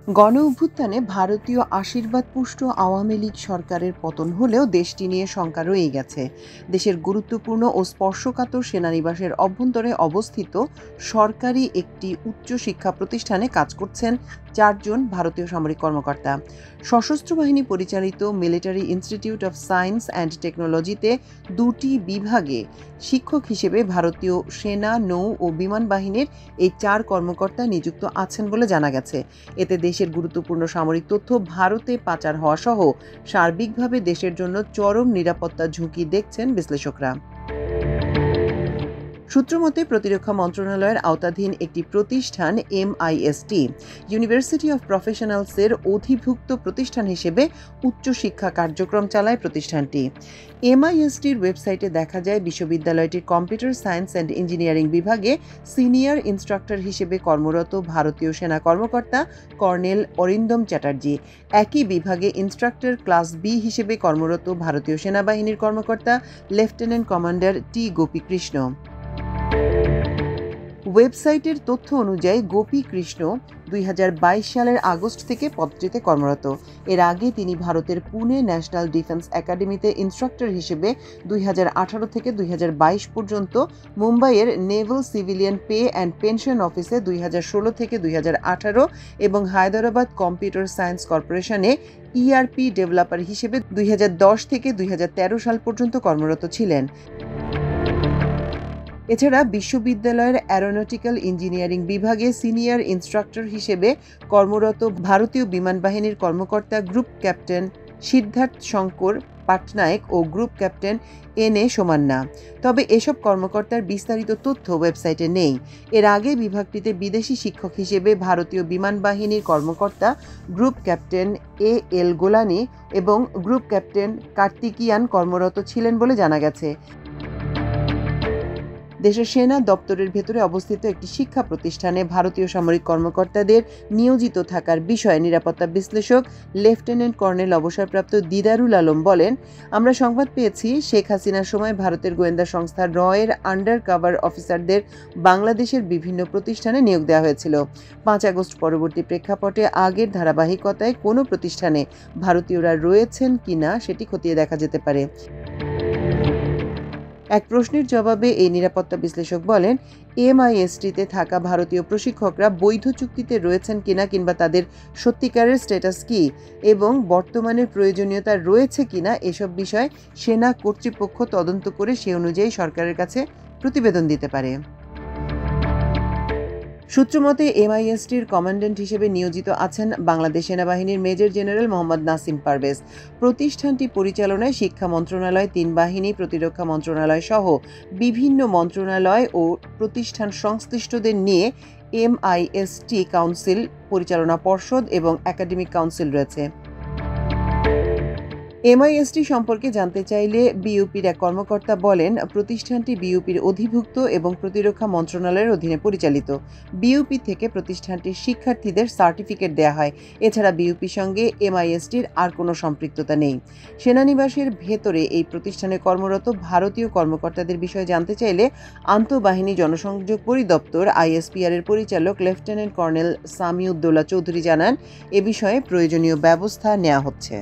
গণ অভ্যুত্থানে ভারতীয় আশীর্বাদ পুষ্ট আওয়ামী লীগ সরকারের পতন হলেও দেশটি নিয়ে শঙ্কা রয়েই গেছে। দেশের গুরুত্বপূর্ণ ও স্পর্শকাতর সেনানিবাসের অভ্যন্তরে অবস্থিত সরকারি একটি উচ্চ শিক্ষা প্রতিষ্ঠানে কাজ করছেন 4 জন ভারতীয় সামরিক কর্মকর্তা। সশস্ত্র বাহিনী পরিচালিত military institute of science and টেকনোলজিতে 2টি বিভাগে শিক্ষক হিসেবে ভারতীয় সেনা, নৌ ও বিমান বাহিনীর এই 4 কর্মকর্তা নিযুক্ত আছেন বলে জানা গেছে। এতে দেশের গুরুত্বপূর্ণ সামরিক তথ্য ভারতে পাচার হওয়া সহ সার্বিকভাবে দেশের জন্য চরম নিরাপত্তা ঝুঁকি দেখছেন বিশ্লেষকরা। সূত্রমতে প্রতিরক্ষা মন্ত্রণালয়ের আওতাধীন একটি প্রতিষ্ঠান MIST ইউনিভার্সিটি অফ প্রফেশনালসের অধিভুক্ত প্রতিষ্ঠান হিসেবে উচ্চশিক্ষা কার্যক্রম চালায় প্রতিষ্ঠানটি। MISTর ওয়েবসাইটে দেখা যায় বিশ্ববিদ্যালয়টির কম্পিউটার সায়েন্স অ্যান্ড ইঞ্জিনিয়ারিং বিভাগে সিনিয়র ইনস্ট্রাক্টর হিসেবে কর্মরত ভারতীয় সেনা কর্মকর্তা কর্নেল অরিন্দম চ্যাটার্জি, একই বিভাগে ইনস্ট্রাক্টর ক্লাস B হিসেবে কর্মরত ভারতীয় সেনাবাহিনীর কর্মকর্তা লেফটেন্যান্ট কমান্ডার T গোপীকৃষ্ণ। ওয়েবসাইটের তথ্য অনুযায়ী গোপী কৃষ্ণ 2022 সালের আগস্ট থেকে পদটিতে কর্মরত। এর আগে তিনি ভারতের পুনে ন্যাশনাল ডিফেন্স একাডেমিতে ইনস্ট্রাক্টর হিসেবে 2018 থেকে 2022 পর্যন্ত, মুম্বাইয়ের naval civilian pay and pension অফিসে 2016 থেকে 2018 এবং হায়দরাবাদ কম্পিউটার সায়েন্স কর্পোরেশনে ERP ডেভেলপার হিসেবে 2010 থেকে 2013 সাল পর্যন্ত কর্মরত ছিলেন। এছাড়া বিশ্ববিদ্যালয়ের অ্যারোনটিক্যাল ইঞ্জিনিয়ারিং বিভাগে সিনিয়র ইনস্ট্রাক্টর হিসেবে কর্মরত ভারতীয় বিমান বাহিনীর কর্মকর্তা গ্রুপ ক্যাপ্টেন সিদ্ধার্থ শঙ্কর পাটনায়ক ও গ্রুপ ক্যাপ্টেন NA সোমান্না। তবে এসব কর্মকর্তার বিস্তারিত তথ্য ওয়েবসাইটে নেই। এর আগে বিভাগটিতে বিদেশি শিক্ষক হিসেবে ভারতীয় বিমান বাহিনীর কর্মকর্তা গ্রুপ ক্যাপ্টেন AL গোলানি এবং গ্রুপ ক্যাপ্টেন কার্তিকিয়ান কর্মরত ছিলেন বলে জানা গেছে। দেশের সেনা দপ্তরের ভেতরে অবস্থিত একটি শিক্ষা প্রতিষ্ঠানে ভারতীয় সামরিক কর্মকর্তাদের নিয়োজিত থাকার বিষয়ে নিরাপত্তা বিশ্লেষক লেফটেন্যান্ট কর্নেল অবসরপ্রাপ্ত দিদারুল আলম বলেন, আমরা সংবাদ পেয়েছি শেখ হাসিনার সময় ভারতের গোয়েন্দা সংস্থা রয়ের আন্ডার কাভার অফিসারদের বাংলাদেশের বিভিন্ন প্রতিষ্ঠানে নিয়োগ দেওয়া হয়েছিল। 5 আগস্ট পরবর্তী প্রেক্ষাপটে আগের ধারাবাহিকতায় কোনো প্রতিষ্ঠানে ভারতীয়রা রয়েছেন কিনা সেটি খতিয়ে দেখা যেতে পারে। এক প্রশ্নের জবাবে এই নিরাপত্তা বিশ্লেষক বলেন, MISTতে থাকা ভারতীয় প্রশিক্ষকরা বৈধ চুক্তিতে রয়েছেন কিনা কিংবা তাদের সত্যিকারের স্ট্যাটাস কী এবং বর্তমানের প্রয়োজনীয়তা রয়েছে কিনা এসব বিষয় সেনা কর্তৃপক্ষ তদন্ত করে সে অনুযায়ী সরকারের কাছে প্রতিবেদন দিতে পারে। সূত্রমতে MISTর কমান্ড্যান্ট হিসেবে নিয়োজিত আছেন বাংলাদেশ সেনাবাহিনীর মেজর জেনারেল মোহাম্মদ নাসিম পারভেজ। প্রতিষ্ঠানটি পরিচালনায় শিক্ষা মন্ত্রণালয়, 3 বাহিনী, প্রতিরক্ষা মন্ত্রণালয় সহ বিভিন্ন মন্ত্রণালয় ও প্রতিষ্ঠান সংশ্লিষ্টদের নিয়ে MIST কাউন্সিল, পরিচালনা পর্ষদ এবং একাডেমিক কাউন্সিল রয়েছে। MIST সম্পর্কে জানতে চাইলে BUPর এক কর্মকর্তা বলেন, প্রতিষ্ঠানটি BUPর অধিভুক্ত এবং প্রতিরক্ষা মন্ত্রণালয়ের অধীনে পরিচালিত। BUP থেকে প্রতিষ্ঠানটির শিক্ষার্থীদের সার্টিফিকেট দেওয়া হয়। এছাড়া BUPর সঙ্গে MISTর আর কোনো সম্পৃক্ততা নেই। সেনানিবাসের ভেতরে এই প্রতিষ্ঠানে কর্মরত ভারতীয় কর্মকর্তাদের বিষয়ে জানতে চাইলে আন্তঃবাহিনী জনসংযোগ পরিদপ্তর ISPR-এর পরিচালক লেফটেন্যান্ট কর্নেল সামিউদ্দৌলা চৌধুরী জানান, এ বিষয়ে প্রয়োজনীয় ব্যবস্থা নেওয়া হচ্ছে।